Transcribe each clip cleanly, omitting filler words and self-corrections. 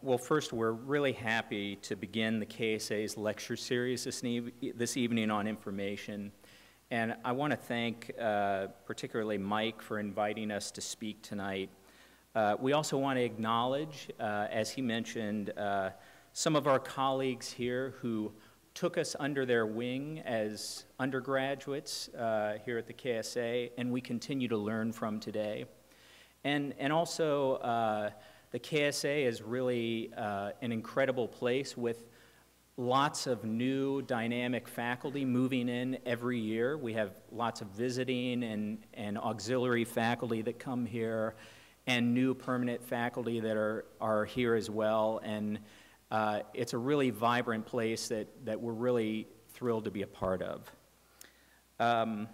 Well, first, we're really happy to begin the KSA's lecture series this evening on information. And I want to thank particularly Mike for inviting us to speak tonight. We also want to acknowledge, as he mentioned, some of our colleagues here who took us under their wing as undergraduates here at the KSA, and we continue to learn from today. And also, the KSA is really an incredible place with lots of new dynamic faculty moving in every year. We have lots of visiting and auxiliary faculty that come here, and new permanent faculty that are here as well. And it's a really vibrant place that we're really thrilled to be a part of. And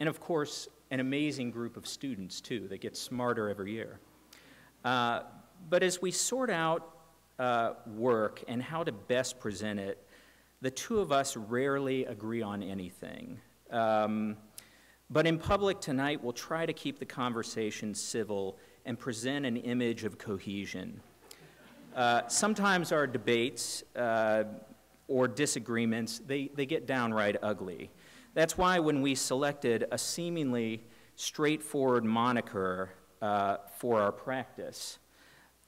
of course, an amazing group of students, too, that get smarter every year. But as we sort out work and how to best present it, the two of us rarely agree on anything. But in public tonight, we'll try to keep the conversation civil and present an image of cohesion. Sometimes our debates or disagreements, they get downright ugly. That's why when we selected a seemingly straightforward moniker for our practice,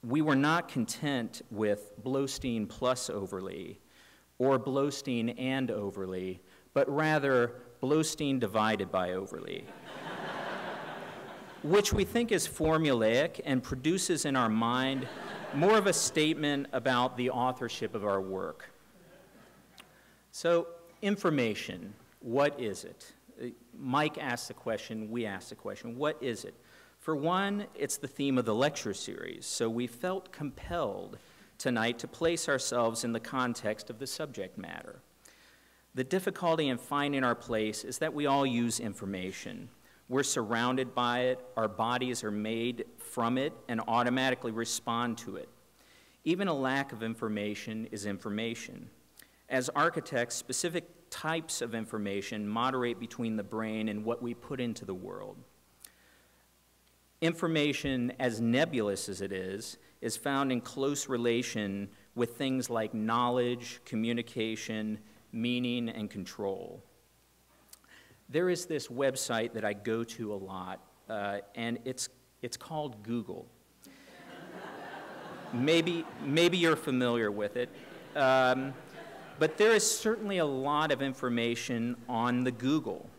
we were not content with Blostein plus overly or Blostein and overly, but rather Blostein divided by overly, which we think is formulaic and produces in our mind more of a statement about the authorship of our work. So, information. What is it? Mike asked the question, we asked the question, what is it? For one, it's the theme of the lecture series, so we felt compelled tonight to place ourselves in the context of the subject matter. The difficulty in finding our place is that we all use information. We're surrounded by it, our bodies are made from it, and automatically respond to it. Even a lack of information is information. As architects, specific types of information moderate between the brain and what we put into the world. Information, as nebulous as it is found in close relation with things like knowledge, communication, meaning, and control. There is this website that I go to a lot, and it's called Google. Maybe you're familiar with it. But there is certainly a lot of information on the Google,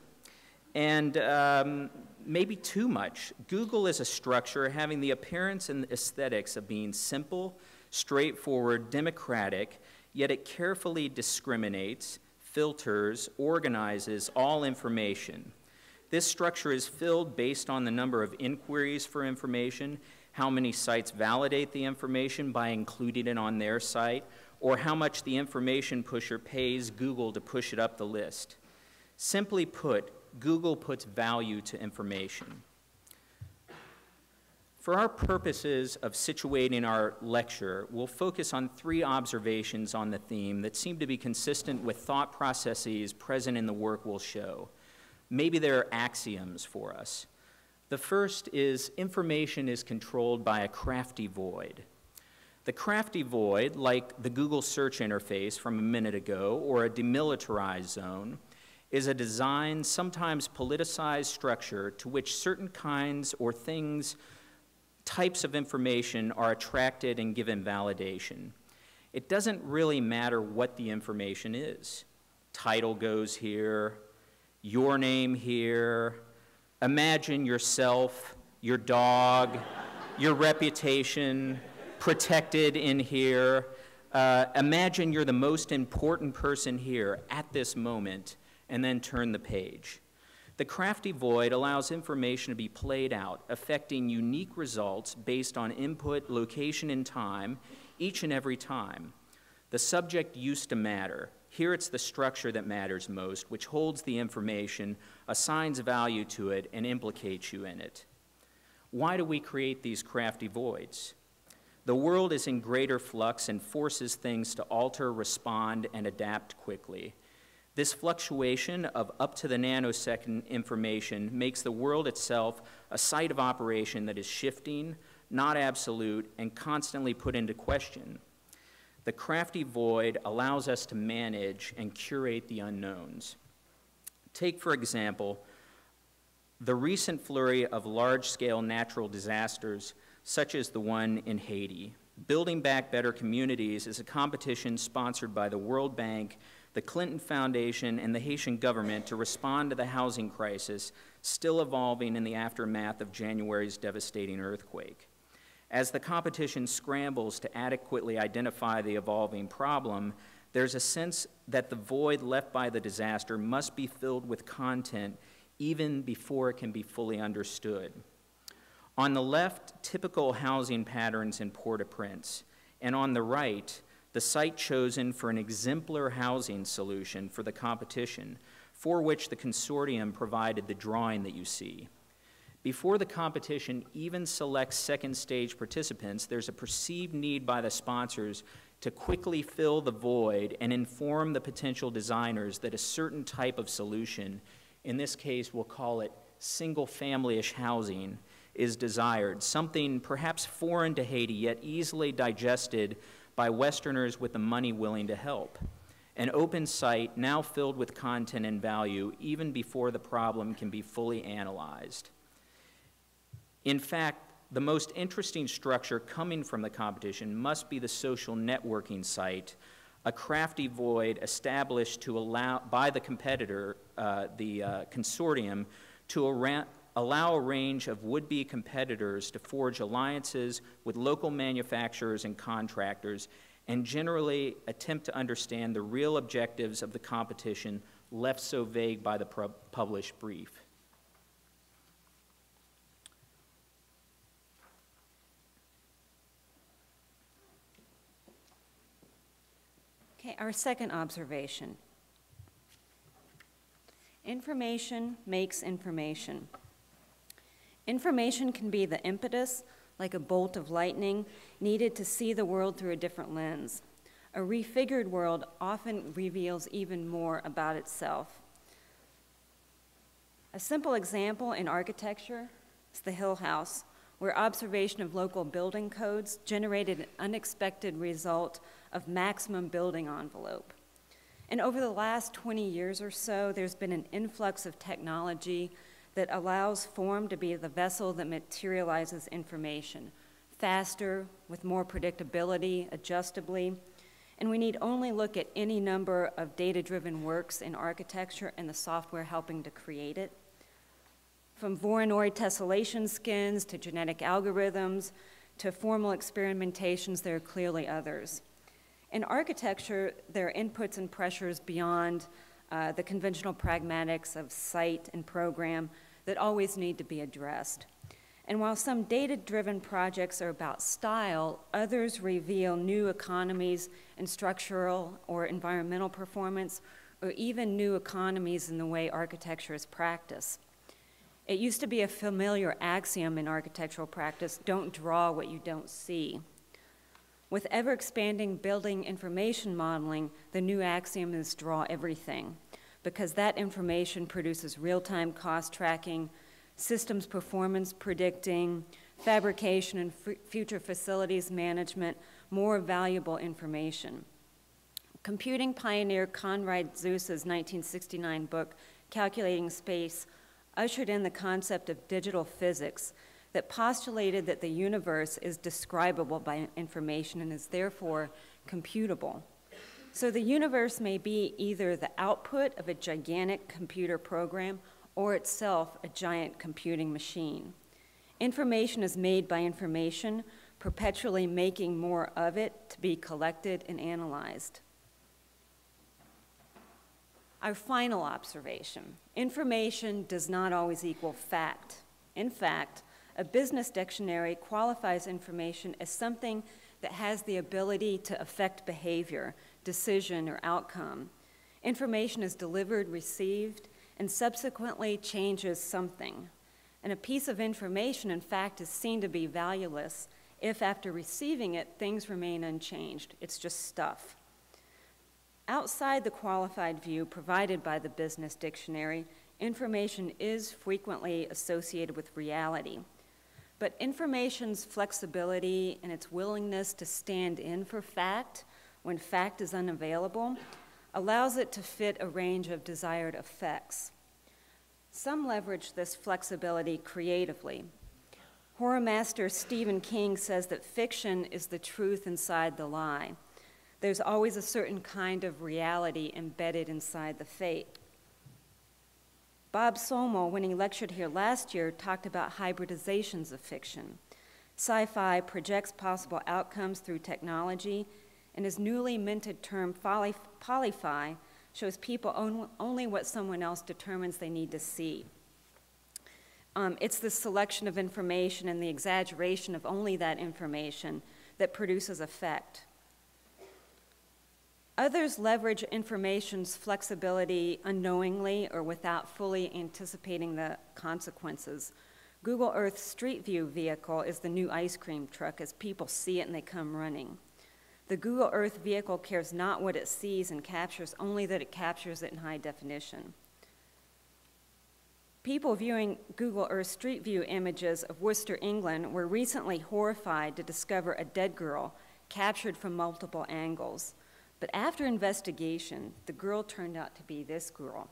and maybe too much. Google is a structure having the appearance and aesthetics of being simple, straightforward, democratic, yet it carefully discriminates, filters, organizes all information. This structure is filled based on the number of inquiries for information, how many sites validate the information by including it on their site, or how much the information pusher pays Google to push it up the list. Simply put, Google puts value to information. For our purposes of situating our lecture, we'll focus on 3 observations on the theme that seem to be consistent with thought processes present in the work we'll show. Maybe they're axioms for us. The first is information is controlled by a crafty void. The crafty void, like the Google search interface from a minute ago or a demilitarized zone, is a designed, sometimes politicized structure to which certain kinds or things, types of information are attracted and given validation. It doesn't really matter what the information is. Title goes here, your name here, imagine yourself, your dog, your reputation, protected in here. Imagine you're the most important person here at this moment, and then turn the page. The crafty void allows information to be played out, affecting unique results based on input, location, and time, each and every time. The subject used to matter. Here it's the structure that matters most, which holds the information, assigns value to it, and implicates you in it. Why do we create these crafty voids? The world is in greater flux and forces things to alter, respond, and adapt quickly. This fluctuation of up to the nanosecond information makes the world itself a site of operation that is shifting, not absolute, and constantly put into question. The Crafty Void allows us to manage and curate the unknowns. Take, for example, the recent flurry of large-scale natural disasters, such as the one in Haiti. Building Back Better Communities is a competition sponsored by the World Bank, the Clinton Foundation, and the Haitian government to respond to the housing crisis still evolving in the aftermath of January's devastating earthquake. As the competition scrambles to adequately identify the evolving problem, there's a sense that the void left by the disaster must be filled with content even before it can be fully understood. On the left, typical housing patterns in Port-au-Prince, and on the right, the site chosen for an exemplar housing solution for the competition, for which the consortium provided the drawing that you see. Before the competition even selects second stage participants, there's a perceived need by the sponsors to quickly fill the void and inform the potential designers that a certain type of solution, in this case we'll call it single-family-ish housing, is desired, something perhaps foreign to Haiti yet easily digested by Westerners with the money willing to help. An open site now filled with content and value even before the problem can be fully analyzed. In fact, the most interesting structure coming from the competition must be the social networking site, a Crafty Void established to allow, by the competitor, the consortium, to allow a range of would-be competitors to forge alliances with local manufacturers and contractors and generally attempt to understand the real objectives of the competition left so vague by the published brief. Okay, our second observation. Information makes information. Information can be the impetus, like a bolt of lightning, needed to see the world through a different lens. A refigured world often reveals even more about itself. A simple example in architecture is the Hill House, where observation of local building codes generated an unexpected result of maximum building envelope. And over the last 20 years or so, there's been an influx of technology that allows form to be the vessel that materializes information, faster, with more predictability, adjustably. And we need only look at any number of data-driven works in architecture and the software helping to create it. From Voronoi tessellation skins to genetic algorithms to formal experimentations, there are clearly others. In architecture, there are inputs and pressures beyond the conventional pragmatics of site and program that always need to be addressed. And while some data-driven projects are about style, others reveal new economies in structural or environmental performance, or even new economies in the way architecture is practiced. It used to be a familiar axiom in architectural practice, don't draw what you don't see. With ever-expanding building information modeling, the new axiom is draw everything, because that information produces real-time cost tracking, systems performance predicting, fabrication and future facilities management, more valuable information. Computing pioneer Konrad Zus's 1969 book, Calculating Space, ushered in the concept of digital physics that postulated that the universe is describable by information and is therefore computable. So the universe may be either the output of a gigantic computer program or itself a giant computing machine. Information is made by information, perpetually making more of it to be collected and analyzed. Our final observation, information does not always equal fact. In fact, a business dictionary qualifies information as something that has the ability to affect behavior, decision, or outcome. Information is delivered, received, and subsequently changes something. And a piece of information, in fact, is seen to be valueless if after receiving it, things remain unchanged. It's just stuff. Outside the qualified view provided by the Business Dictionary, information is frequently associated with reality. But information's flexibility and its willingness to stand in for fact when fact is unavailable allows it to fit a range of desired effects. Some leverage this flexibility creatively. Horror master Stephen King says that fiction is the truth inside the lie. There's always a certain kind of reality embedded inside the fate. Bob Somel, when he lectured here last year, talked about hybridizations of fiction. Sci-fi projects possible outcomes through technology, and his newly minted term polyfi shows people only what someone else determines they need to see. It's the selection of information and the exaggeration of only that information that produces effect. Others leverage information's flexibility unknowingly or without fully anticipating the consequences. Google Earth's Street View vehicle is the new ice cream truck as people see it and they come running. The Google Earth vehicle cares not what it sees and captures, only that it captures it in high definition. People viewing Google Earth Street View images of Worcester, England were recently horrified to discover a dead girl captured from multiple angles. But after investigation, the girl turned out to be this girl.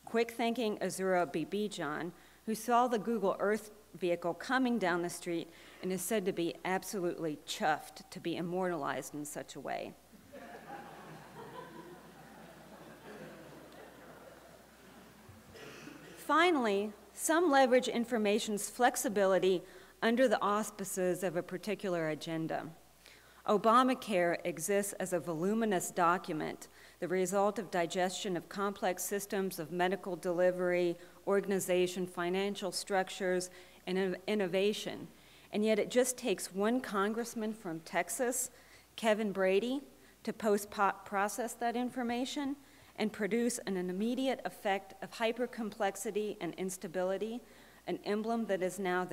Quick-thinking Azura Bibijan, who saw the Google Earth vehicle coming down the street and is said to be absolutely chuffed to be immortalized in such a way. Finally, some leverage information's flexibility under the auspices of a particular agenda. Obamacare exists as a voluminous document, the result of digestion of complex systems of medical delivery, organization, financial structures, and innovation. And yet it just takes one congressman from Texas, Kevin Brady, to post-process that information and produce an immediate effect of hypercomplexity and instability, an emblem that is now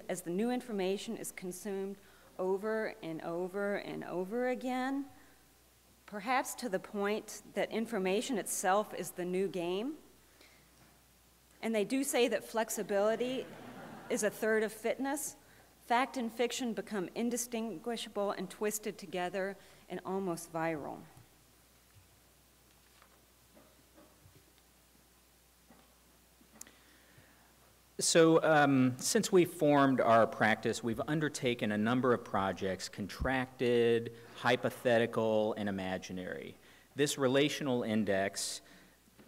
as the new information is consumed over and over and over again, perhaps to the point that information itself is the new game. And they do say that flexibility is a third of fitness. Fact and fiction become indistinguishable and twisted together and almost viral. So since we formed our practice, we've undertaken a number of projects, contracted, hypothetical, and imaginary. This relational index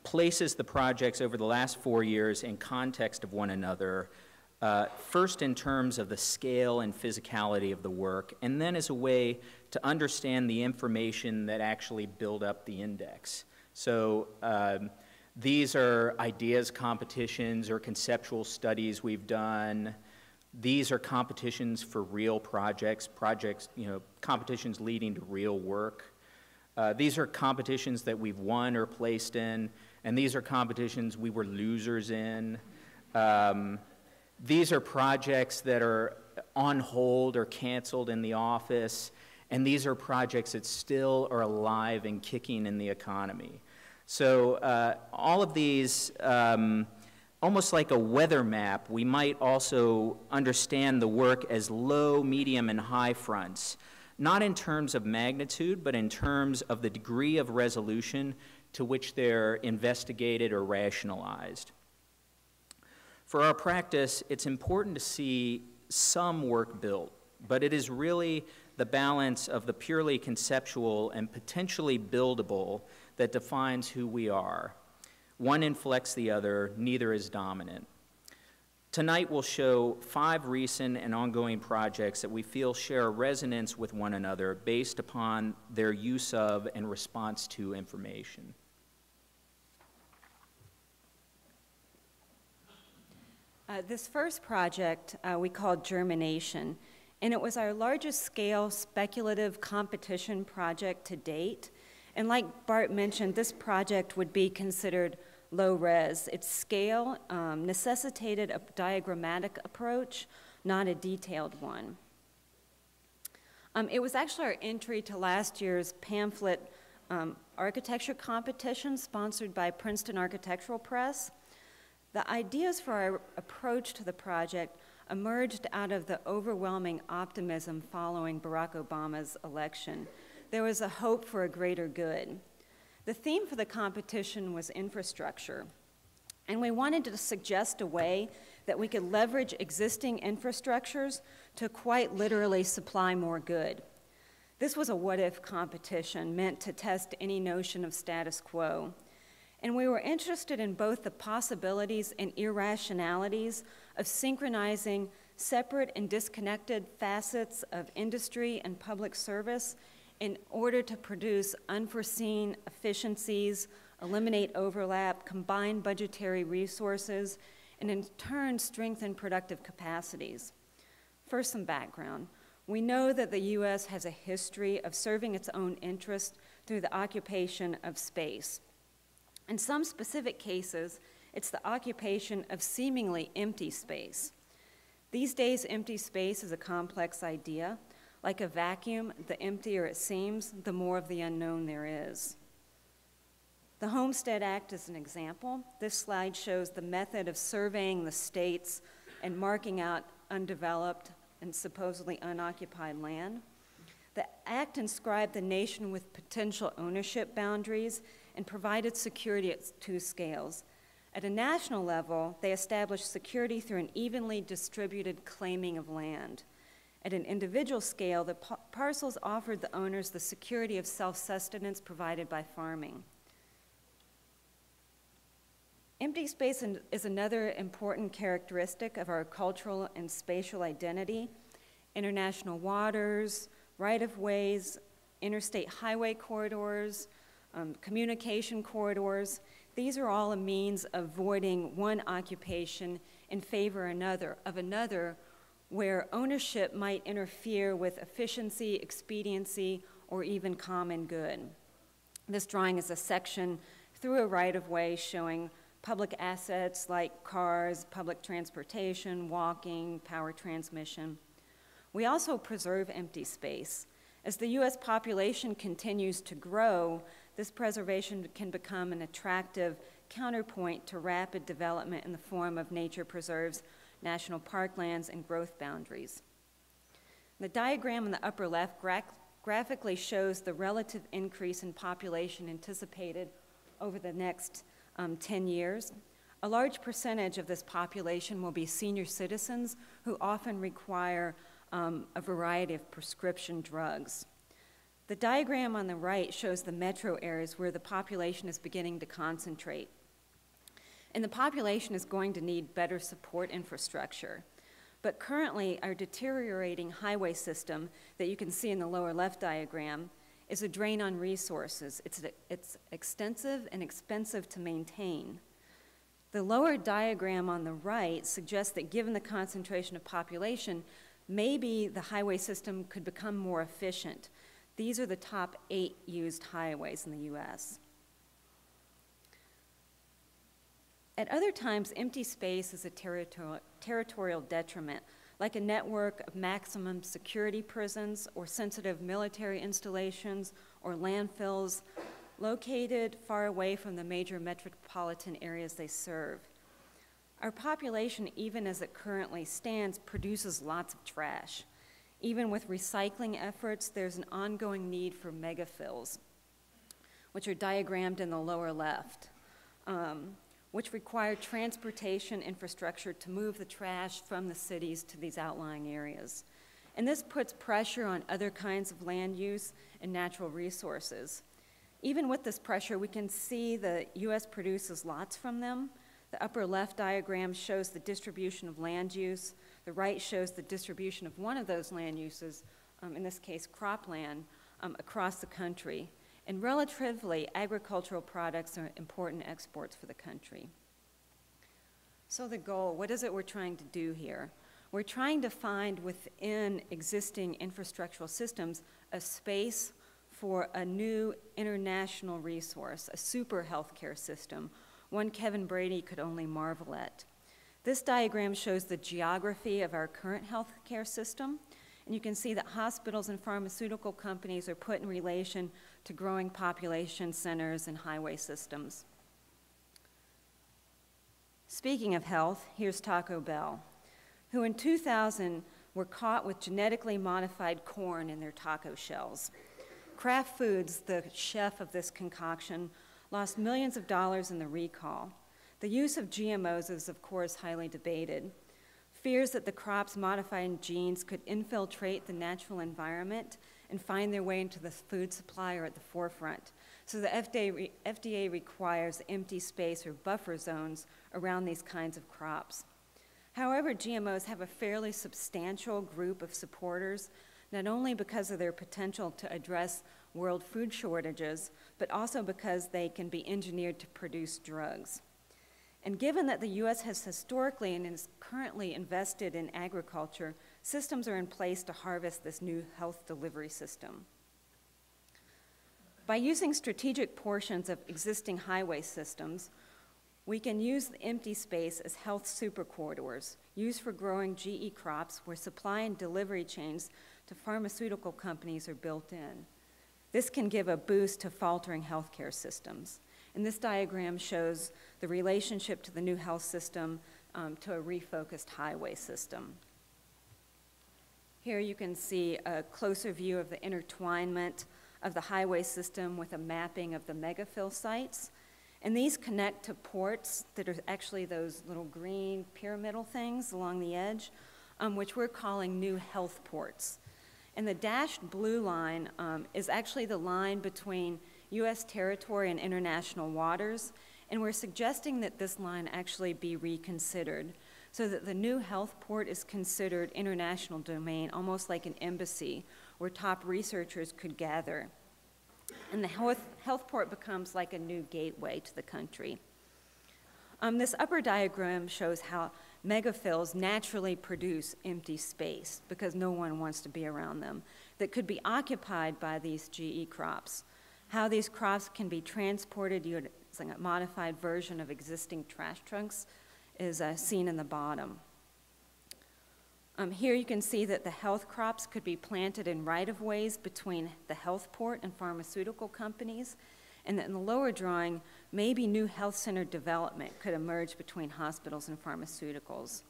places the projects over the last 4 years in context of one another, first in terms of the scale and physicality of the work, and then as a way to understand the information that actually build up the index. So these are ideas competitions or conceptual studies we've done. These are competitions for real projects, competitions leading to real work. These are competitions that we've won or placed in, and these are competitions we were losers in. These are projects that are on hold or canceled in the office, and these are projects that still are alive and kicking in the economy. So all of these, almost like a weather map, we might also understand the work as low, medium, and high fronts, not in terms of magnitude, but in terms of the degree of resolution to which they're investigated or rationalized. For our practice, it's important to see some work built, but it is really the balance of the purely conceptual and potentially buildable that defines who we are. One inflects the other, neither is dominant. Tonight we'll show 5 recent and ongoing projects that we feel share a resonance with one another based upon their use of and response to information. This first project we called Germination, and it was our largest scale speculative competition project to date. And like Bart mentioned, this project would be considered low res. Its scale necessitated a diagrammatic approach, not a detailed one. It was actually our entry to last year's pamphlet architecture competition sponsored by Princeton Architectural Press. The ideas for our approach to the project emerged out of the overwhelming optimism following Barack Obama's election. There was a hope for a greater good. The theme for the competition was infrastructure, and we wanted to suggest a way that we could leverage existing infrastructures to quite literally supply more good. This was a what-if competition meant to test any notion of status quo. And we were interested in both the possibilities and irrationalities of synchronizing separate and disconnected facets of industry and public service in order to produce unforeseen efficiencies, eliminate overlap, combine budgetary resources, and in turn strengthen productive capacities. First, some background. We know that the U.S. has a history of serving its own interests through the occupation of space. In some specific cases, it's the occupation of seemingly empty space. These days, empty space is a complex idea. Like a vacuum, the emptier it seems, the more of the unknown there is. The Homestead Act is an example. This slide shows the method of surveying the states and marking out undeveloped and supposedly unoccupied land. The act inscribed the nation with potential ownership boundaries and provided security at two scales. At a national level, they established security through an evenly distributed claiming of land. At an individual scale, the parcels offered the owners the security of self-sustenance provided by farming. Empty space is another important characteristic of our cultural and spatial identity. International waters, right-of-ways, interstate highway corridors, communication corridors, these are all a means of avoiding one occupation in favor of another where ownership might interfere with efficiency, expediency, or even common good. This drawing is a section through a right-of-way showing public assets like cars, public transportation, walking, power transmission. We also preserve empty space. As the U.S. population continues to grow, this preservation can become an attractive counterpoint to rapid development in the form of nature preserves, national parklands, and growth boundaries. The diagram in the upper left graphically shows the relative increase in population anticipated over the next 10 years. A large percentage of this population will be senior citizens who often require a variety of prescription drugs. The diagram on the right shows the metro areas where the population is beginning to concentrate. And the population is going to need better support infrastructure. But currently, our deteriorating highway system that you can see in the lower left diagram is a drain on resources. It's extensive and expensive to maintain. The lower diagram on the right suggests that given the concentration of population, maybe the highway system could become more efficient. These are the top 8 used highways in the U.S. At other times, empty space is a territorial detriment, like a network of maximum security prisons or sensitive military installations or landfills located far away from the major metropolitan areas they serve. Our population, even as it currently stands, produces lots of trash. Even with recycling efforts, there's an ongoing need for megafills, which are diagrammed in the lower left, which require transportation infrastructure to move the trash from the cities to these outlying areas. And this puts pressure on other kinds of land use and natural resources. Even with this pressure, we can see the U.S. produces lots from them. The upper left diagram shows the distribution of land use. The right shows the distribution of one of those land uses, in this case cropland, across the country. And relatively, agricultural products are important exports for the country. So the goal, what is it we're trying to do here? We're trying to find within existing infrastructural systems a space for a new international resource, a super healthcare system, one Kevin Brady could only marvel at. This diagram shows the geography of our current healthcare system, And you can see that hospitals and pharmaceutical companies are put in relation to growing population centers and highway systems. Speaking of health, here's Taco Bell, who in 2000 were caught with genetically modified corn in their taco shells. Kraft Foods, the chef of this concoction, lost millions of dollars in the recall. The use of GMOs is, of course, highly debated. Fears that the crop's modifying genes could infiltrate the natural environment and find their way into the food supply are at the forefront. So the FDA requires empty space or buffer zones around these kinds of crops. However, GMOs have a fairly substantial group of supporters, not only because of their potential to address world food shortages, but also because they can be engineered to produce drugs. And given that the U.S. has historically and is currently invested in agriculture, systems are in place to harvest this new health delivery system. By using strategic portions of existing highway systems, we can use the empty space as health supercorridors, used for growing GE crops where supply and delivery chains to pharmaceutical companies are built in. This can give a boost to faltering healthcare systems. And this diagram shows the relationship to the new health system to a refocused highway system. Here you can see a closer view of the intertwinement of the highway system with a mapping of the megafill sites. And these connect to ports that are actually those little green pyramidal things along the edge, which we're calling new health ports. And the dashed blue line is actually the line between U.S. territory and international waters, and we're suggesting that this line actually be reconsidered so that the new health port is considered international domain, almost like an embassy where top researchers could gather. And the health port becomes like a new gateway to the country. This upper diagram shows how megafills naturally produce empty space because no one wants to be around them that could be occupied by these GE crops. How these crops can be transported using a modified version of existing trash trunks is seen in the bottom. Here you can see that the health crops could be planted in right-of-ways between the health port and pharmaceutical companies, and that in the lower drawing, maybe new health center development could emerge between hospitals and pharmaceuticals.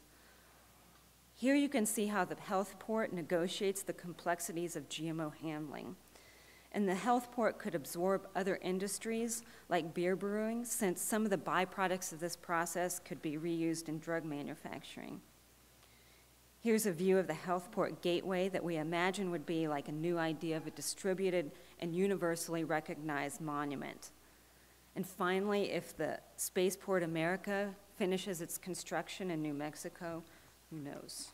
Here you can see how the health port negotiates the complexities of GMO handling. And the health port could absorb other industries like beer brewing, since some of the byproducts of this process could be reused in drug manufacturing. Here's a view of the health port gateway that we imagine would be like a new idea of a distributed and universally recognized monument. And finally, if the Spaceport America finishes its construction in New Mexico, who knows?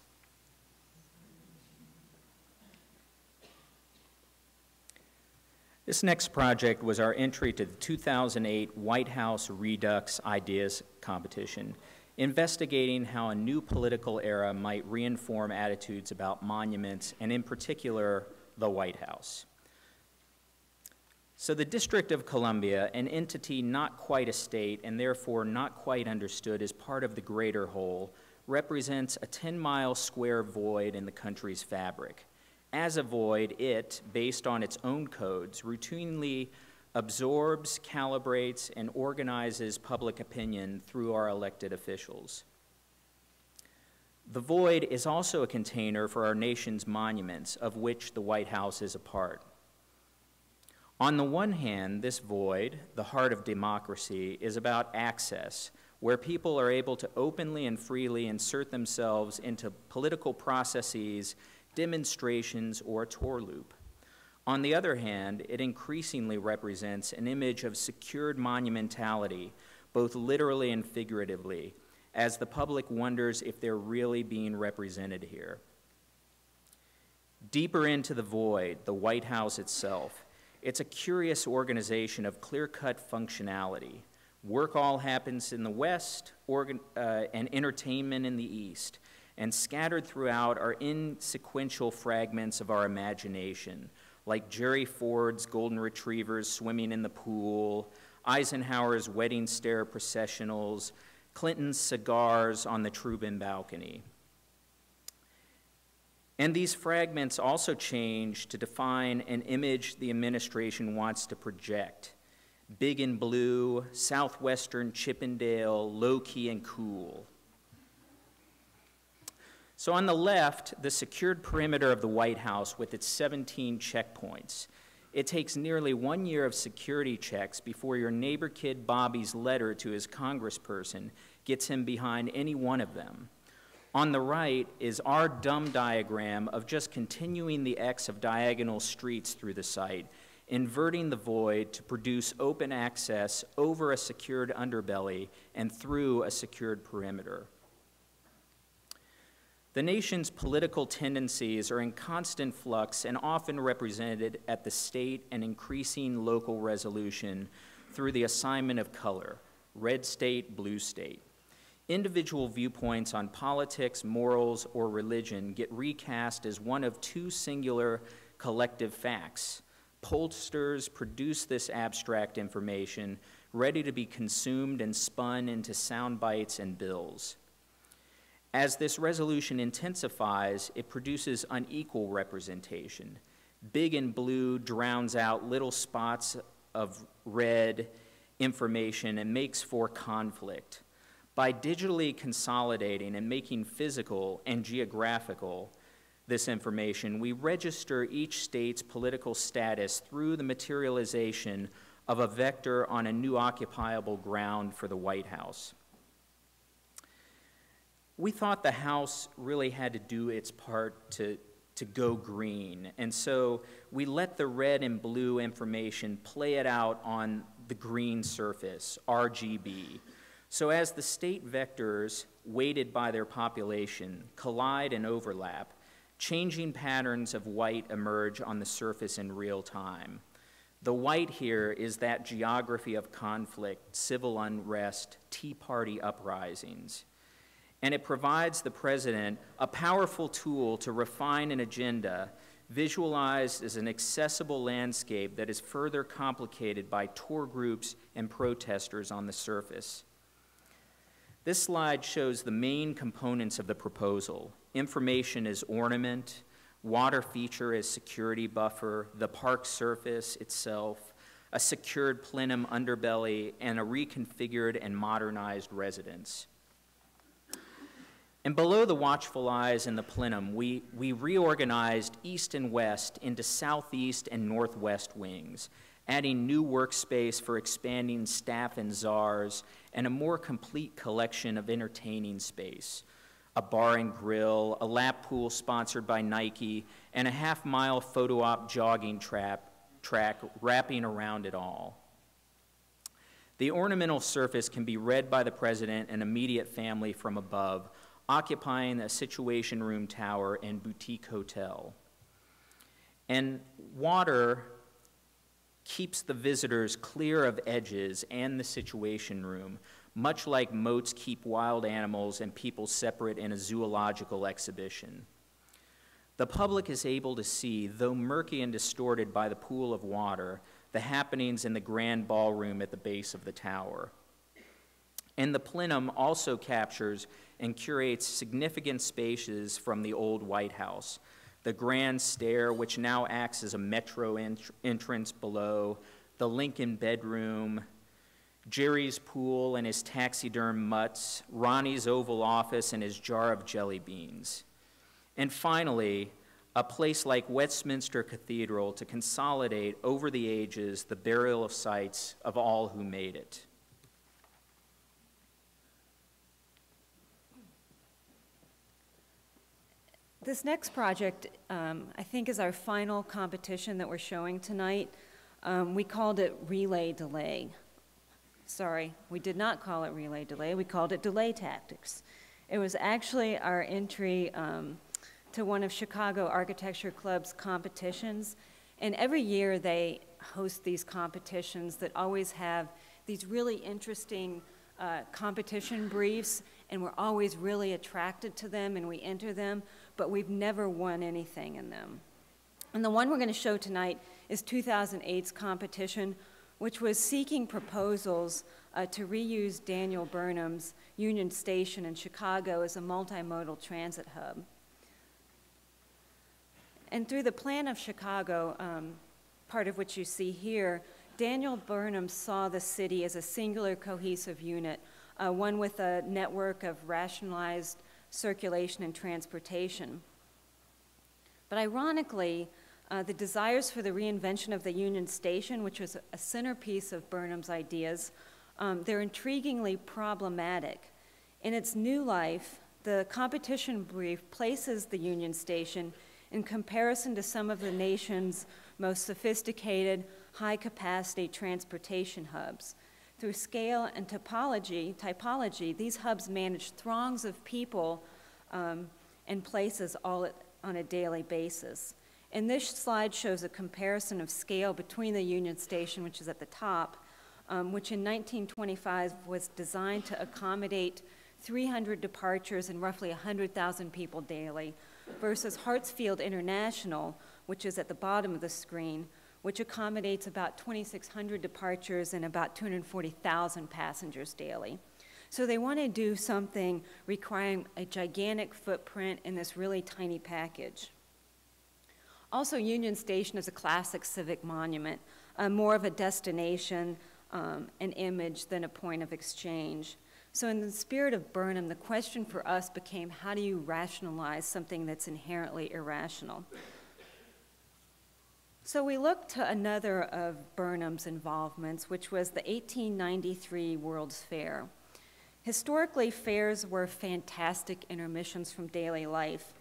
This next project was our entry to the 2008 White House Redux Ideas Competition, investigating how a new political era might reinform attitudes about monuments, and in particular, the White House. So the District of Columbia, an entity not quite a state and therefore not quite understood as part of the greater whole, represents a 10-mile square void in the country's fabric. As a void, it, based on its own codes, routinely absorbs, calibrates, and organizes public opinion through our elected officials. The void is also a container for our nation's monuments, of which the White House is a part. On the one hand, this void, the heart of democracy, is about access, where people are able to openly and freely insert themselves into political processes, demonstrations, or a tour loop. On the other hand, it increasingly represents an image of secured monumentality, both literally and figuratively, as the public wonders if they're really being represented here. Deeper into the void, the White House itself, it's a curious organization of clear-cut functionality. Work all happens in the West, and entertainment in the East. And scattered throughout are insequential fragments of our imagination, like Jerry Ford's golden retrievers swimming in the pool, Eisenhower's wedding stare processionals, Clinton's cigars on the Trubin balcony. And these fragments also change to define an image the administration wants to project. Big and blue, southwestern Chippendale, low-key and cool. So on the left, the secured perimeter of the White House with its 17 checkpoints. It takes nearly 1 year of security checks before your neighbor kid Bobby's letter to his congressperson gets him behind any one of them. On the right is our dumb diagram of just continuing the X of diagonal streets through the site, inverting the void to produce open access over a secured underbelly and through a secured perimeter. The nation's political tendencies are in constant flux and often represented at the state and increasing local resolution through the assignment of color, red state, blue state. Individual viewpoints on politics, morals, or religion get recast as one of two singular collective facts. Pollsters produce this abstract information, ready to be consumed and spun into sound bites and bills. As this resolution intensifies, it produces unequal representation. Big and blue drowns out little spots of red information and makes for conflict. By digitally consolidating and making physical and geographical this information, we register each state's political status through the materialization of a vector on a new occupiable ground for the White House. We thought the House really had to do its part to go green, and so we let the red and blue information play it out on the green surface, RGB. So as the state vectors, weighted by their population, collide and overlap, changing patterns of white emerge on the surface in real time. The white here is that geography of conflict, civil unrest, Tea Party uprisings. And it provides the president a powerful tool to refine an agenda visualized as an accessible landscape that is further complicated by tour groups and protesters on the surface. This slide shows the main components of the proposal. Information as ornament, water feature as security buffer, the park surface itself, a secured plenum underbelly, and a reconfigured and modernized residence. And below the watchful eyes in the plenum, we reorganized east and west into southeast and northwest wings, adding new workspace for expanding staff and czars, and a more complete collection of entertaining space. A bar and grill, a lap pool sponsored by Nike, and a half-mile photo-op jogging track wrapping around it all. The ornamental surface can be read by the president and immediate family from above, occupying a Situation Room tower and boutique hotel. And water keeps the visitors clear of edges and the Situation Room, much like moats keep wild animals and people separate in a zoological exhibition. The public is able to see, though murky and distorted by the pool of water, the happenings in the grand ballroom at the base of the tower. And the plenum also captures and curates significant spaces from the old White House. The grand stair, which now acts as a metro entrance below, the Lincoln bedroom, Jerry's pool and his taxiderm mutts, Ronnie's Oval Office and his jar of jelly beans. And finally, a place like Westminster Cathedral to consolidate over the ages the burial sites of all who made it. This next project, I think, is our final competition that we're showing tonight. We called it Relay Delay. Sorry, we did not call it Relay Delay. We called it Delay Tactics. It was actually our entry to one of Chicago Architecture Club's competitions. And every year they host these competitions that always have these really interesting competition briefs, and we're always really attracted to them and we enter them, but we've never won anything in them. And the one we're going to show tonight is 2008's competition, which was seeking proposals to reuse Daniel Burnham's Union Station in Chicago as a multimodal transit hub. And through the Plan of Chicago, part of which you see here, Daniel Burnham saw the city as a singular cohesive unit, one with a network of rationalized circulation and transportation. But ironically, the desires for the reinvention of the Union Station, which was a centerpiece of Burnham's ideas, they're intriguingly problematic. In its new life, the competition brief places the Union Station in comparison to some of the nation's most sophisticated, high-capacity transportation hubs. Through scale and typology, these hubs manage throngs of people and places all on a daily basis. And this slide shows a comparison of scale between the Union Station, which is at the top, which in 1925 was designed to accommodate 300 departures and roughly 100,000 people daily, versus Hartsfield International, which is at the bottom of the screen, which accommodates about 2,600 departures and about 240,000 passengers daily. So they want to do something requiring a gigantic footprint in this really tiny package. Also, Union Station is a classic civic monument, more of a destination, an image than a point of exchange. So in the spirit of Burnham, the question for us became, how do you rationalize something that's inherently irrational? So we looked to another of Burnham's involvements, which was the 1893 World's Fair. Historically, fairs were fantastic intermissions from daily life.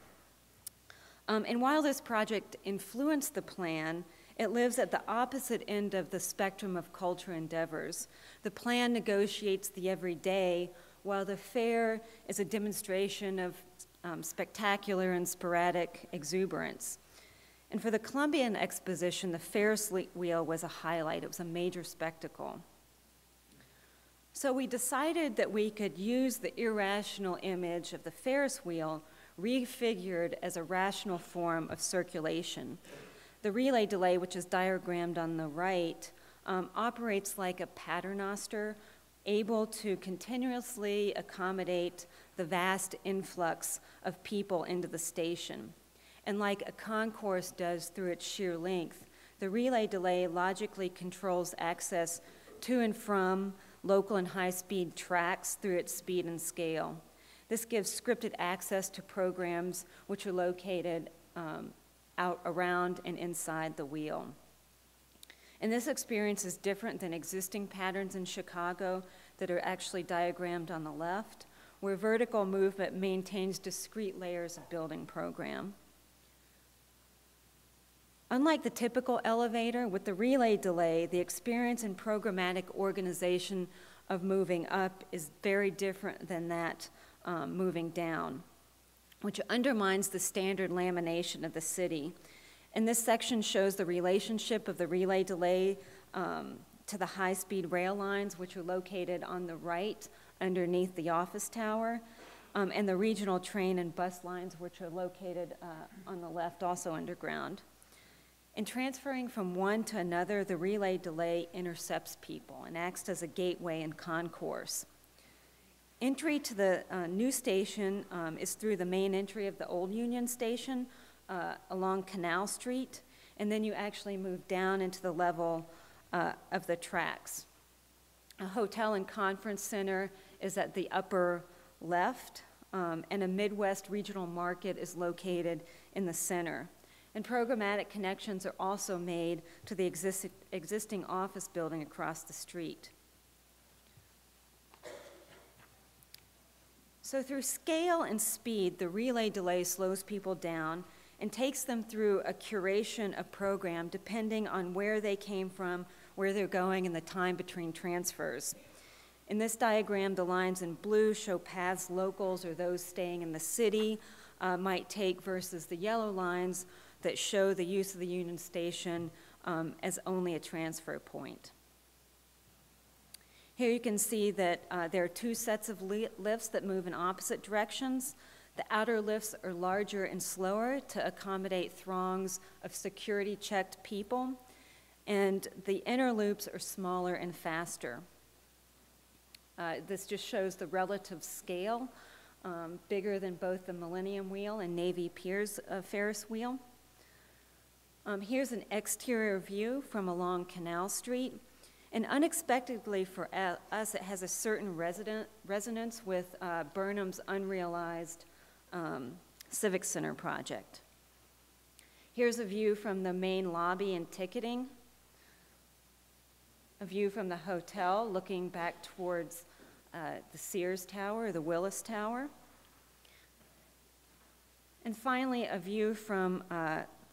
And while this project influenced the plan, it lives at the opposite end of the spectrum of culture endeavors. The plan negotiates the everyday, while the fair is a demonstration of spectacular and sporadic exuberance. And for the Columbian Exposition, the Ferris wheel was a highlight. It was a major spectacle. So we decided that we could use the irrational image of the Ferris wheel refigured as a rational form of circulation. The relay delay, which is diagrammed on the right, operates like a paternoster, able to continuously accommodate the vast influx of people into the station. And like a concourse does through its sheer length, the relay delay logically controls access to and from local and high-speed tracks through its speed and scale. This gives scripted access to programs which are located out around and inside the wheel. And this experience is different than existing patterns in Chicago that are actually diagrammed on the left, where vertical movement maintains discrete layers of building program. Unlike the typical elevator, with the relay delay, the experience in programmatic organization of moving up is very different than that moving down, which undermines the standard lamination of the city. And this section shows the relationship of the relay delay to the high-speed rail lines, which are located on the right underneath the office tower, and the regional train and bus lines, which are located on the left, also underground. In transferring from one to another, the relay delay intercepts people and acts as a gateway and concourse. Entry to the new station is through the main entry of the old Union Station along Canal Street, and then you actually move down into the level of the tracks. A hotel and conference center is at the upper left, and a Midwest regional market is located in the center. And programmatic connections are also made to the existing office building across the street. So through scale and speed, the relay delay slows people down and takes them through a curation of program depending on where they came from, where they're going, and the time between transfers. In this diagram, the lines in blue show paths locals or those staying in the city might take versus the yellow lines that show the use of the Union Station as only a transfer point. Here you can see that there are two sets of lifts that move in opposite directions. The outer lifts are larger and slower to accommodate throngs of security-checked people, and the inner loops are smaller and faster. This just shows the relative scale, bigger than both the Millennium Wheel and Navy Pier's Ferris wheel. Here's an exterior view from along Canal Street. And unexpectedly for us, it has a certain resonance with Burnham's unrealized Civic Center project. Here's a view from the main lobby and ticketing. A view from the hotel looking back towards the Sears Tower, the Willis Tower. And finally, a view from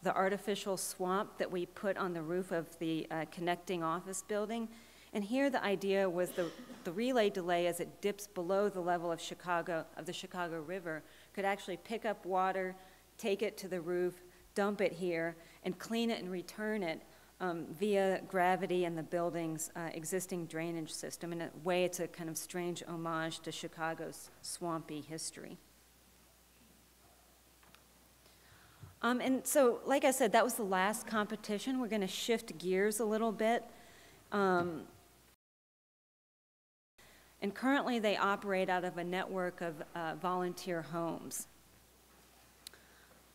the artificial swamp that we put on the roof of the connecting office building. And here the idea was the relay delay, as it dips below the level of the Chicago River, could actually pick up water, take it to the roof, dump it here, and clean it and return it via gravity and the building's existing drainage system. In a way, it's a kind of strange homage to Chicago's swampy history. And so, like I said, that was the last competition. We're going to shift gears a little bit. And currently, they operate out of a network of volunteer homes.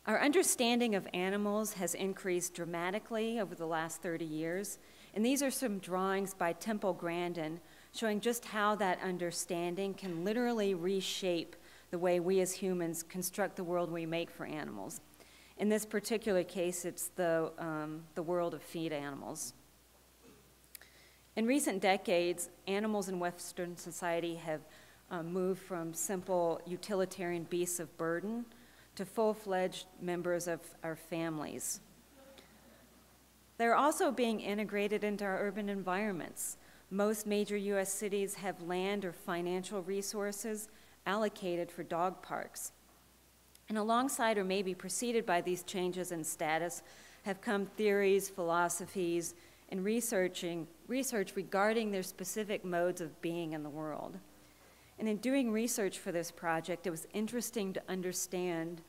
Our understanding of animals has increased dramatically over the last 30 years. And these are some drawings by Temple Grandin showing just how that understanding can literally reshape the way we as humans construct the world we make for animals. In this particular case, it's the world of feed animals. In recent decades, animals in Western society have moved from simple utilitarian beasts of burden to full-fledged members of our families. They're also being integrated into our urban environments. Most major U.S. cities have land or financial resources allocated for dog parks. And alongside or maybe preceded by these changes in status have come theories, philosophies, and research regarding their specific modes of being in the world. And in doing research for this project, it was interesting to understand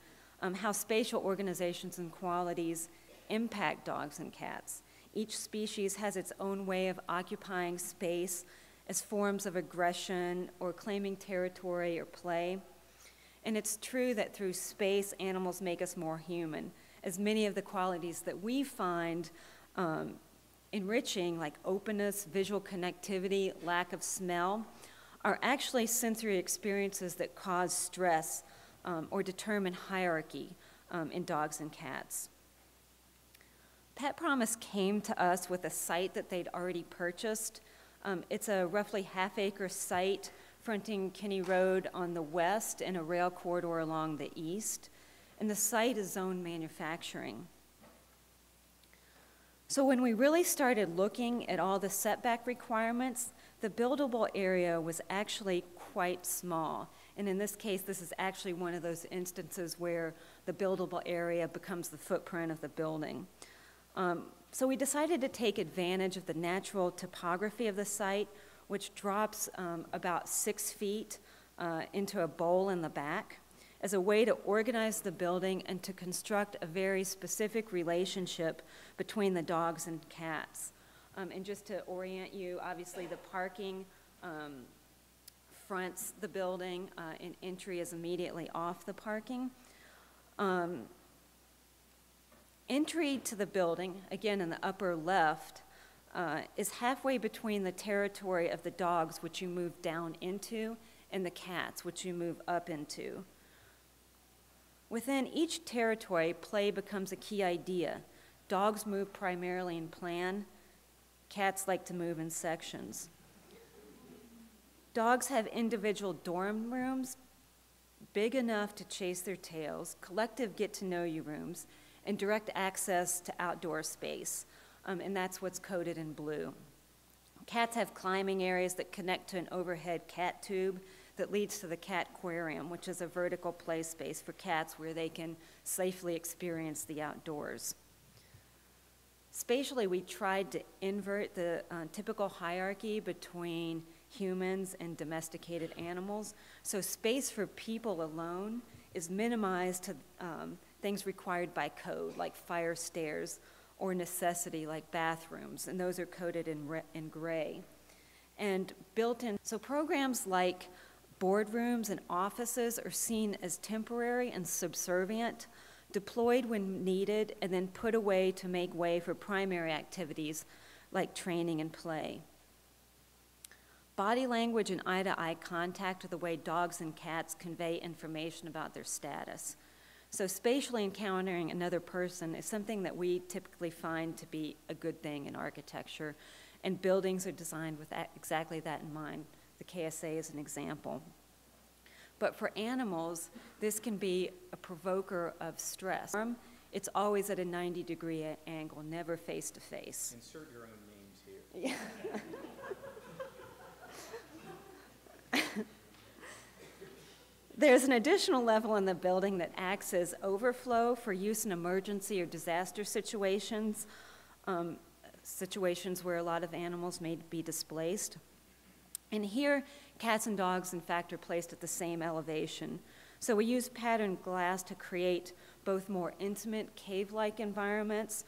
how spatial organizations and qualities impact dogs and cats. Each species has its own way of occupying space as forms of aggression or claiming territory or play. And it's true that through space, animals make us more human, as many of the qualities that we find enriching, like openness, visual connectivity, lack of smell, are actually sensory experiences that cause stress or determine hierarchy in dogs and cats. Pet Promise came to us with a site that they'd already purchased. It's a roughly half-acre site fronting Kinney Road on the west and a rail corridor along the east. And the site is zoned manufacturing. So when we really started looking at all the setback requirements, the buildable area was actually quite small. And in this case, this is actually one of those instances where the buildable area becomes the footprint of the building. So we decided to take advantage of the natural topography of the site, which drops about 6 feet into a bowl in the back, as a way to organize the building and to construct a very specific relationship between the dogs and cats. And just to orient you, obviously the parking fronts the building and entry is immediately off the parking. Entry to the building, again in the upper left, is halfway between the territory of the dogs, which you move down into, and the cats, which you move up into. Within each territory, play becomes a key idea. Dogs move primarily in plan. Cats like to move in sections. Dogs have individual dorm rooms, big enough to chase their tails, collective get-to-know-you rooms, and direct access to outdoor space. And that's what's coded in blue. Cats have climbing areas that connect to an overhead cat tube that leads to the cat aquarium, which is a vertical play space for cats where they can safely experience the outdoors. Spatially, we tried to invert the typical hierarchy between humans and domesticated animals. So space for people alone is minimized to things required by code, like fire stairs, or necessity like bathrooms, and those are coded in gray. And built in, so programs like boardrooms and offices are seen as temporary and subservient deployed when needed, and then put away to make way for primary activities like training and play. Body language and eye-to-eye contact are the way dogs and cats convey information about their status. So spatially encountering another person is something that we typically find to be a good thing in architecture, and buildings are designed with exactly that in mind. The KSA is an example. But for animals, this can be a provoker of stress. It's always at a 90-degree angle, never face-to-face. Insert your own names here. Yeah. There's an additional level in the building that acts as overflow for use in emergency or disaster situations, situations where a lot of animals may be displaced. And here, cats and dogs, in fact, are placed at the same elevation. So we use patterned glass to create both more intimate, cave-like environments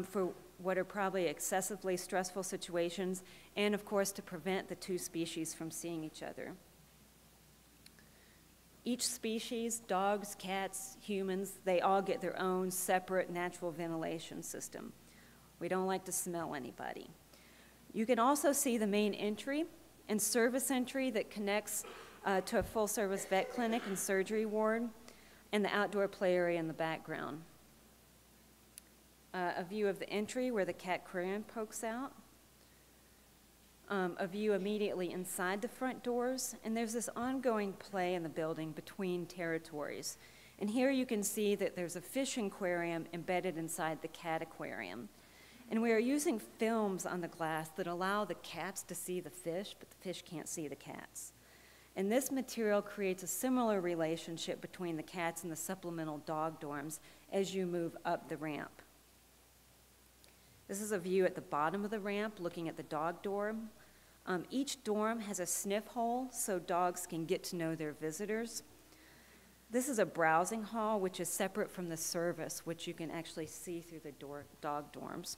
for what are probably excessively stressful situations, and of course, to prevent the two species from seeing each other. Each species, dogs, cats, humans, they all get their own separate natural ventilation system. We don't like to smell anybody. You can also see the main entry and service entry that connects to a full-service vet clinic and surgery ward, and the outdoor play area in the background. A view of the entry where the cat aquarium pokes out. A view immediately inside the front doors, and there's this ongoing play in the building between territories. And here you can see that there's a fish aquarium embedded inside the cat aquarium. And we are using films on the glass that allow the cats to see the fish, but the fish can't see the cats. And this material creates a similar relationship between the cats and the supplemental dog dorms as you move up the ramp. This is a view at the bottom of the ramp looking at the dog dorm. Each dorm has a sniff hole so dogs can get to know their visitors. This is a browsing hall, which is separate from the service, which you can actually see through the dog dorms.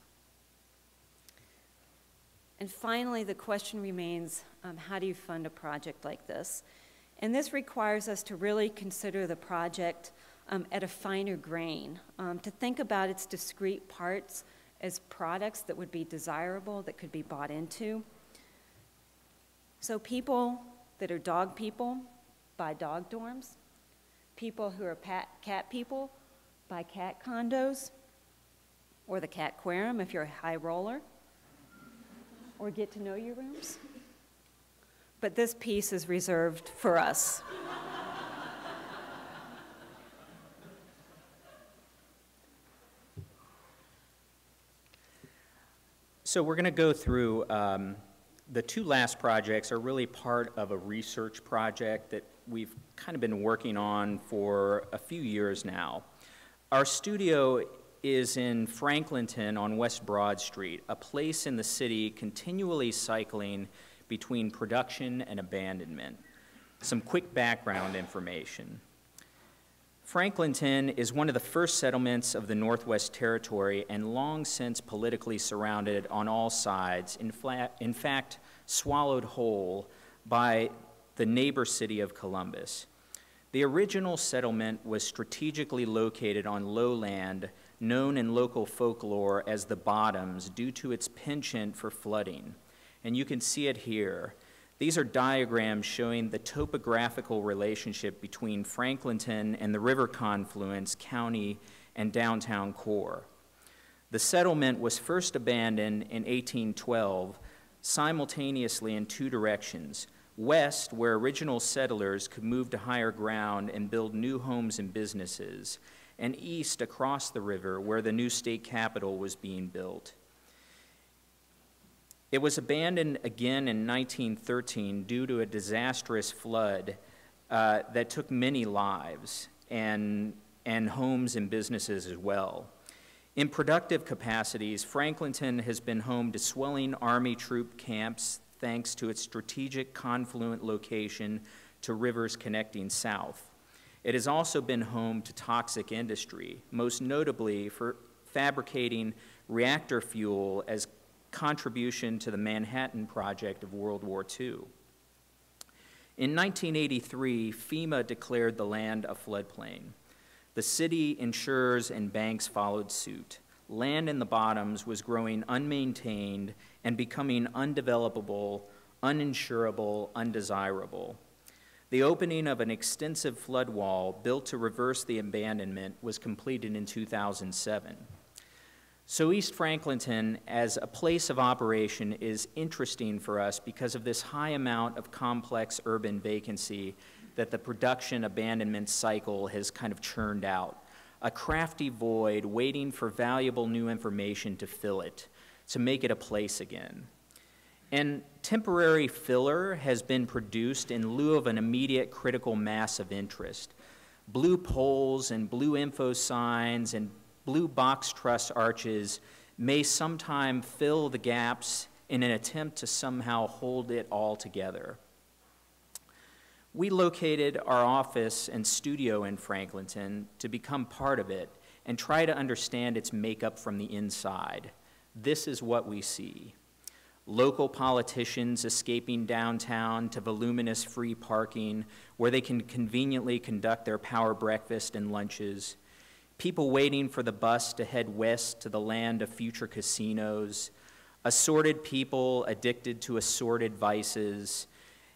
And finally, the question remains, how do you fund a project like this? And this requires us to really consider the project at a finer grain, to think about its discrete parts as products that would be desirable, that could be bought into. So people that are dog people buy dog dorms. People who are cat people buy cat condos, or the cat aquarium if you're a high roller, or get to know you rooms. But this piece is reserved for us. So we're going to go through, the two last projects are really part of a research project that we've kind of been working on for a few years now. Our studio is in Franklinton on West Broad Street, a place in the city continually cycling between production and abandonment. Some quick background information. Franklinton is one of the first settlements of the Northwest Territory and long since politically surrounded on all sides, in fact, swallowed whole by the neighbor city of Columbus. The original settlement was strategically located on lowland known in local folklore as the Bottoms due to its penchant for flooding. And you can see it here. These are diagrams showing the topographical relationship between Franklinton and the river confluence, county, and downtown core. The settlement was first abandoned in 1812, simultaneously in two directions. West, where original settlers could move to higher ground and build new homes and businesses, and east across the river, where the new state capitol was being built. It was abandoned again in 1913 due to a disastrous flood that took many lives and homes and businesses as well. In productive capacities, Franklinton has been home to swelling Army troop camps thanks to its strategic confluent location to rivers connecting south. It has also been home to toxic industry, most notably for fabricating reactor fuel as contribution to the Manhattan Project of World War II. In 1983, FEMA declared the land a floodplain. The city, insurers, and banks followed suit. Land in the bottoms was growing unmaintained and becoming undevelopable, uninsurable, undesirable. The opening of an extensive flood wall built to reverse the abandonment was completed in 2007. So East Franklinton, as a place of operation, is interesting for us because of this high amount of complex urban vacancy that the production abandonment cycle has kind of churned out. A crafty void waiting for valuable new information to fill it, to make it a place again. And temporary filler has been produced in lieu of an immediate critical mass of interest. Blue poles and blue info signs and blue box truss arches may sometime fill the gaps in an attempt to somehow hold it all together. We located our office and studio in Franklinton to become part of it and try to understand its makeup from the inside. This is what we see. Local politicians escaping downtown to voluminous free parking where they can conveniently conduct their power breakfast and lunches. People waiting for the bus to head west to the land of future casinos. Assorted people addicted to assorted vices.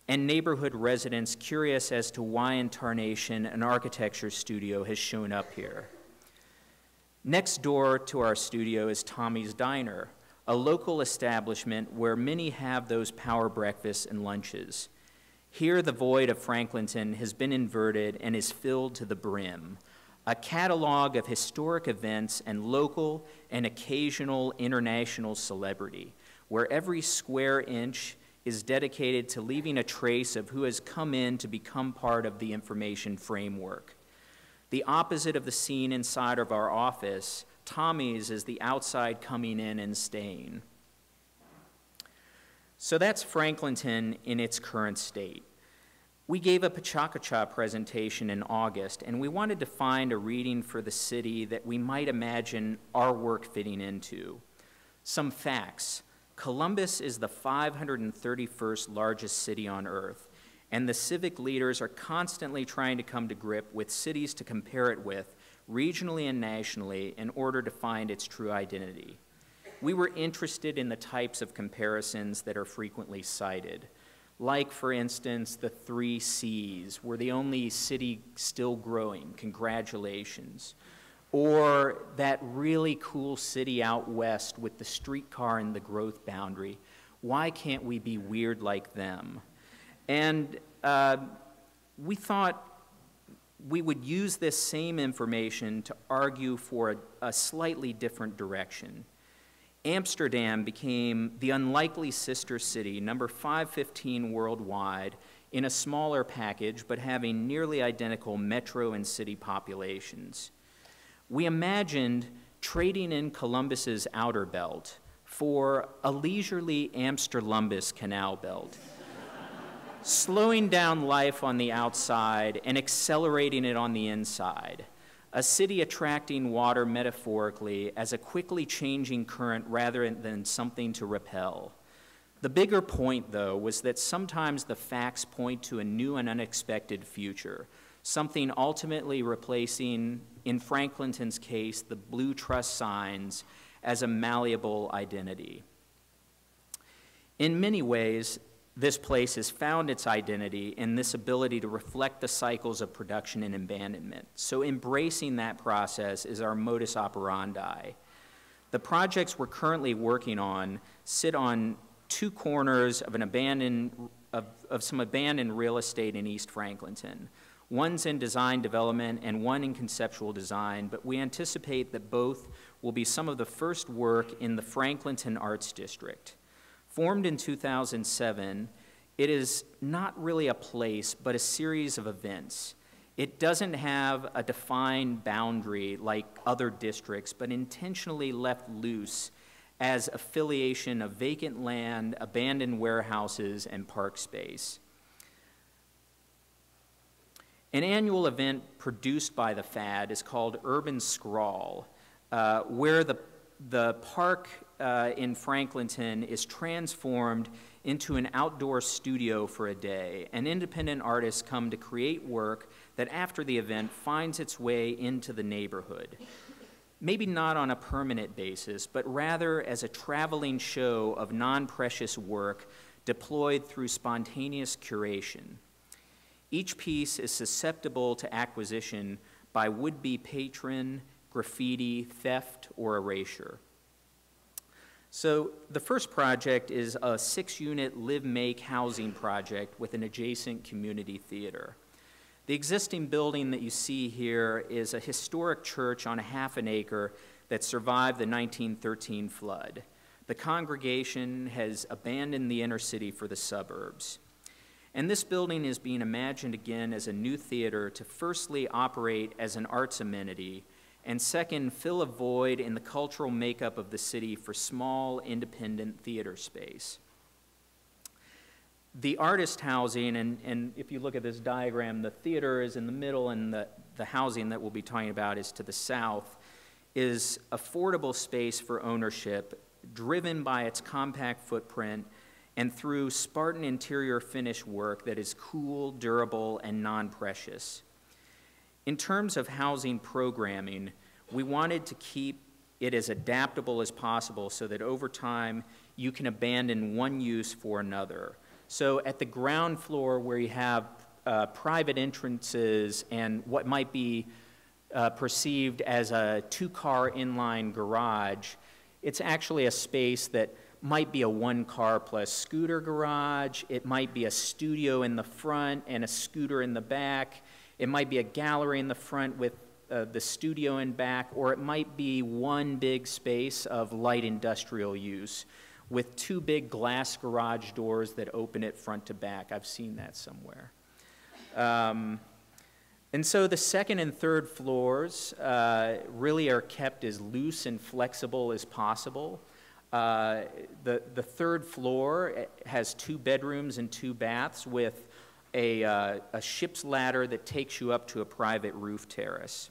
And neighborhood residents curious as to why in tarnation an architecture studio has shown up here. Next door to our studio is Tommy's Diner, a local establishment where many have those power breakfasts and lunches. Here, the void of Franklinton has been inverted and is filled to the brim. A catalog of historic events and local and occasional international celebrity, where every square inch is dedicated to leaving a trace of who has come in to become part of the information framework. The opposite of the scene inside of our office, Tommy's is the outside coming in and staying. So that's Franklinton in its current state. We gave a Pachakacha presentation in August, and we wanted to find a reading for the city that we might imagine our work fitting into. Some facts. Columbus is the 531st largest city on Earth, and the civic leaders are constantly trying to come to grip with cities to compare it with, regionally and nationally, in order to find its true identity. We were interested in the types of comparisons that are frequently cited, like, for instance, the 3 Cs. We're the only city still growing, congratulations. Or that really cool city out west with the streetcar and the growth boundary. Why can't we be weird like them? And we thought we would use this same information to argue for a slightly different direction. Amsterdam became the unlikely sister city, number 515 worldwide, in a smaller package, but having nearly identical metro and city populations. We imagined trading in Columbus's outer belt for a leisurely Amsterlumbus canal belt, slowing down life on the outside and accelerating it on the inside, a city attracting water metaphorically as a quickly changing current rather than something to repel. The bigger point, though, was that sometimes the facts point to a new and unexpected future, something ultimately replacing, in Franklinton's case, the blue truss signs as a malleable identity. In many ways, this place has found its identity in this ability to reflect the cycles of production and abandonment. So embracing that process is our modus operandi. The projects we're currently working on sit on 2 corners of some abandoned real estate in East Franklinton. One's in design development and one in conceptual design, but we anticipate that both will be some of the first work in the Franklinton Arts District. Formed in 2007, it is not really a place, but a series of events. It doesn't have a defined boundary like other districts, but intentionally left loose as affiliation of vacant land, abandoned warehouses, and park space. An annual event produced by the FAD is called Urban Scrawl, where the park in Franklinton is transformed into an outdoor studio for a day, and independent artists come to create work that after the event finds its way into the neighborhood. Maybe not on a permanent basis, but rather as a traveling show of non-precious work deployed through spontaneous curation. Each piece is susceptible to acquisition by would-be patron, graffiti, theft, or erasure. So the first project is a 6-unit live-make housing project with an adjacent community theater. The existing building that you see here is a historic church on half an acre that survived the 1913 flood. The congregation has abandoned the inner city for the suburbs. And this building is being imagined again as a new theater to firstly operate as an arts amenity, and second, fill a void in the cultural makeup of the city for small, independent theater space. The artist housing, and if you look at this diagram, the theater is in the middle and the housing that we'll be talking about is to the south, is affordable space for ownership, driven by its compact footprint and through Spartan interior finish work that is cool, durable, and non-precious. In terms of housing programming, we wanted to keep it as adaptable as possible so that over time you can abandon one use for another. So at the ground floor where you have private entrances and what might be perceived as a 2-car inline garage, it's actually a space that might be a 1-car plus scooter garage. It might be a studio in the front and a scooter in the back. It might be a gallery in the front with the studio in back, or it might be one big space of light industrial use with 2 big glass garage doors that open it front to back. I've seen that somewhere. And so the second and third floors really are kept as loose and flexible as possible. The third floor has 2 bedrooms and 2 baths with a ship's ladder that takes you up to a private roof terrace.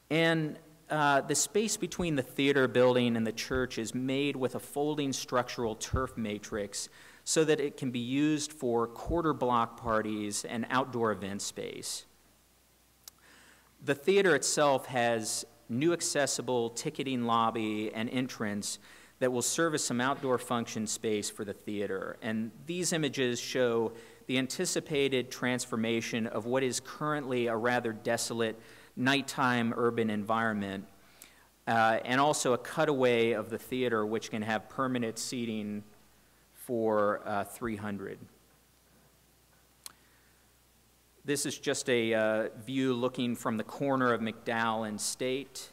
And the space between the theater building and the church is made with a folding structural turf matrix so that it can be used for quarter block parties and outdoor event space. The theater itself has new accessible ticketing lobby and entrance that will serve as some outdoor function space for the theater. And these images show the anticipated transformation of what is currently a rather desolate nighttime urban environment, and also a cutaway of the theater which can have permanent seating for 300. This is just a view looking from the corner of McDowell and State.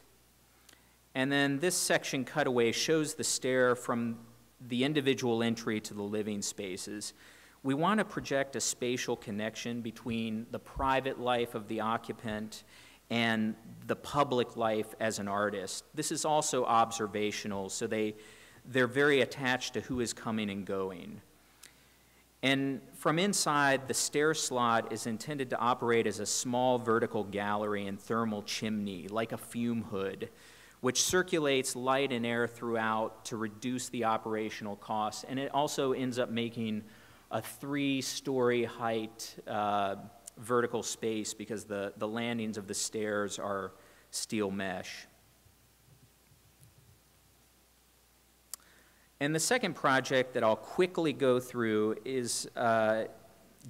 And then this section cutaway shows the stair from the individual entry to the living spaces. We want to project a spatial connection between the private life of the occupant and the public life as an artist. This is also observational, so they're very attached to who is coming and going. And from inside, the stair slot is intended to operate as a small vertical gallery and thermal chimney, like a fume hood, which circulates light and air throughout to reduce the operational costs. And it also ends up making a 3-story height vertical space because the landings of the stairs are steel mesh. And the second project that I'll quickly go through is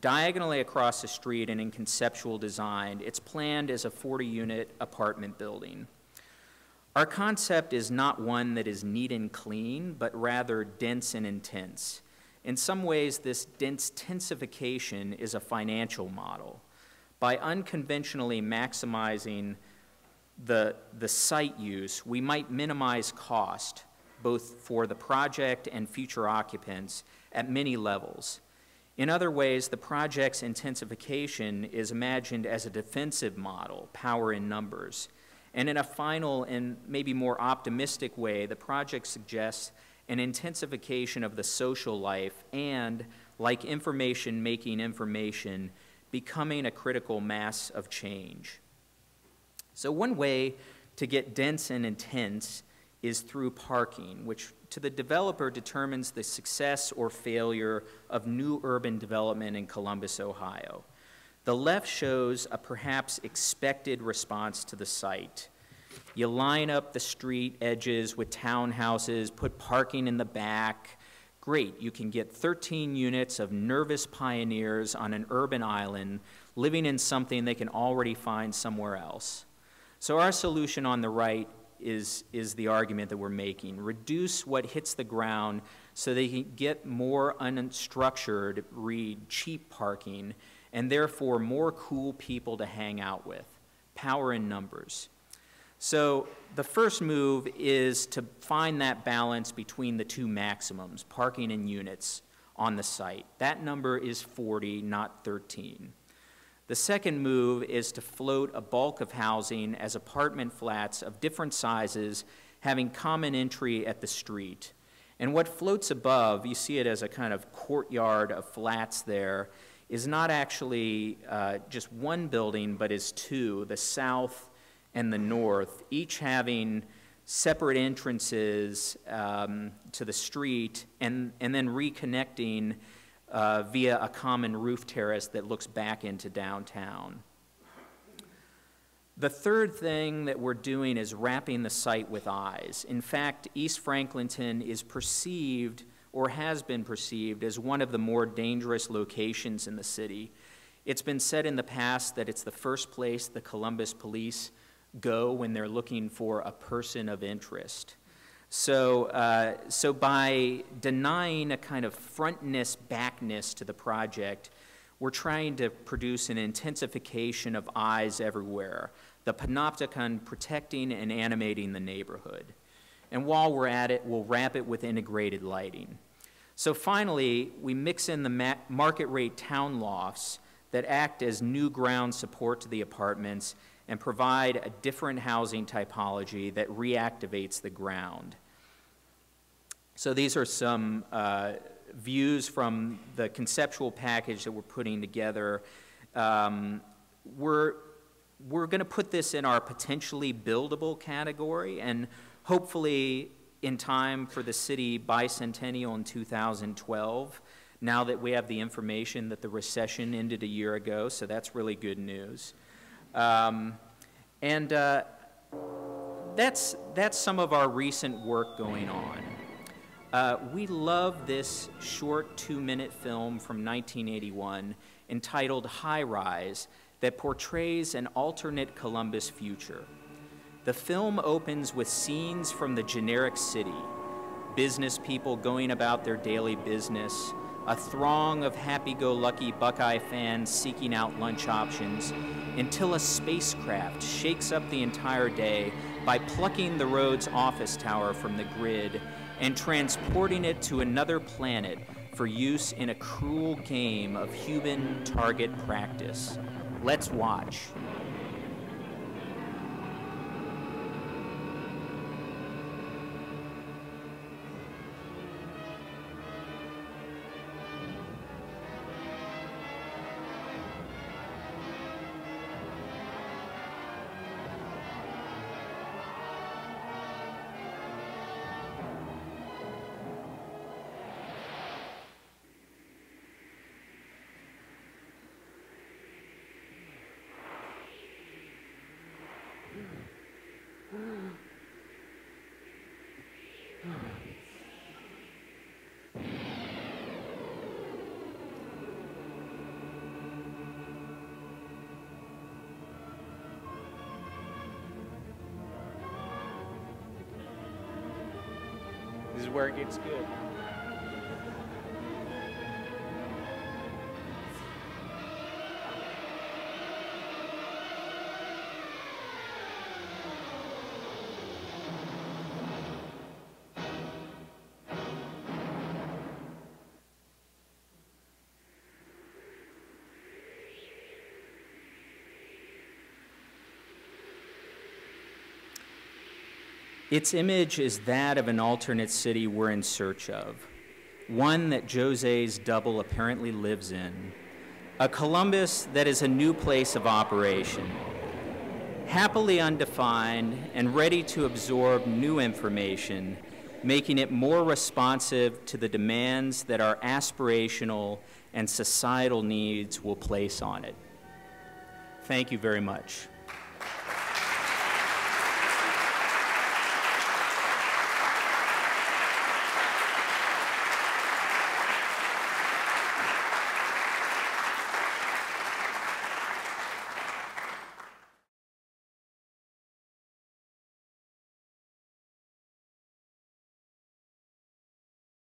diagonally across the street and in conceptual design. It's planned as a 40-unit apartment building. Our concept is not one that is neat and clean, but rather dense and intense. In some ways, this densification is a financial model. By unconventionally maximizing the site use, we might minimize cost, both for the project and future occupants, at many levels. In other ways, the project's intensification is imagined as a defensive model, power in numbers. And in a final and maybe more optimistic way, the project suggests an intensification of the social life and, like information making information, becoming a critical mass of change. So one way to get dense and intense is through parking, which to the developer determines the success or failure of new urban development in Columbus, Ohio. The left shows a perhaps expected response to the site. You line up the street edges with townhouses, put parking in the back. Great, you can get 13 units of nervous pioneers on an urban island living in something they can already find somewhere else. So our solution on the right is the argument that we're making. Reduce what hits the ground so they can get more unstructured, cheap parking, and therefore more cool people to hang out with. Power in numbers. So the first move is to find that balance between the two maximums, parking and units on the site. That number is 40, not 13. The second move is to float a bulk of housing as apartment flats of different sizes having common entry at the street. And what floats above, you see it as a kind of courtyard of flats there, is not actually just one building, but is two, the south and the north, each having separate entrances to the street and then reconnecting via a common roof terrace that looks back into downtown. The third thing that we're doing is wrapping the site with eyes. In fact, East Franklinton is perceived, or has been perceived, as one of the more dangerous locations in the city. It's been said in the past that it's the first place the Columbus police go when they're looking for a person of interest. So by denying a kind of frontness, backness to the project, we're trying to produce an intensification of eyes everywhere, the panopticon protecting and animating the neighborhood. And while we're at it, we'll wrap it with integrated lighting. So finally, we mix in the market rate town lofts that act as new ground support to the apartments and provide a different housing typology that reactivates the ground. So these are some views from the conceptual package that we're putting together. We're going to put this in our potentially buildable category, and hopefully in time for the city bicentennial in 2012, now that we have the information that the recession ended a year ago, so that's really good news. That's some of our recent work going on. We love this short 2-minute film from 1981 entitled High Rise that portrays an alternate Columbus future. The film opens with scenes from the generic city, business people going about their daily business, a throng of happy-go-lucky Buckeye fans seeking out lunch options, until a spacecraft shakes up the entire day by plucking the road's office tower from the grid and transporting it to another planet for use in a cruel game of human target practice. Let's watch. This is where it gets good. Its image is that of an alternate city we're in search of, one that Jose's double apparently lives in, a Columbus that is a new place of operation. happily undefined and ready to absorb new information, making it more responsive to the demands that our aspirational and societal needs will place on it. Thank you very much.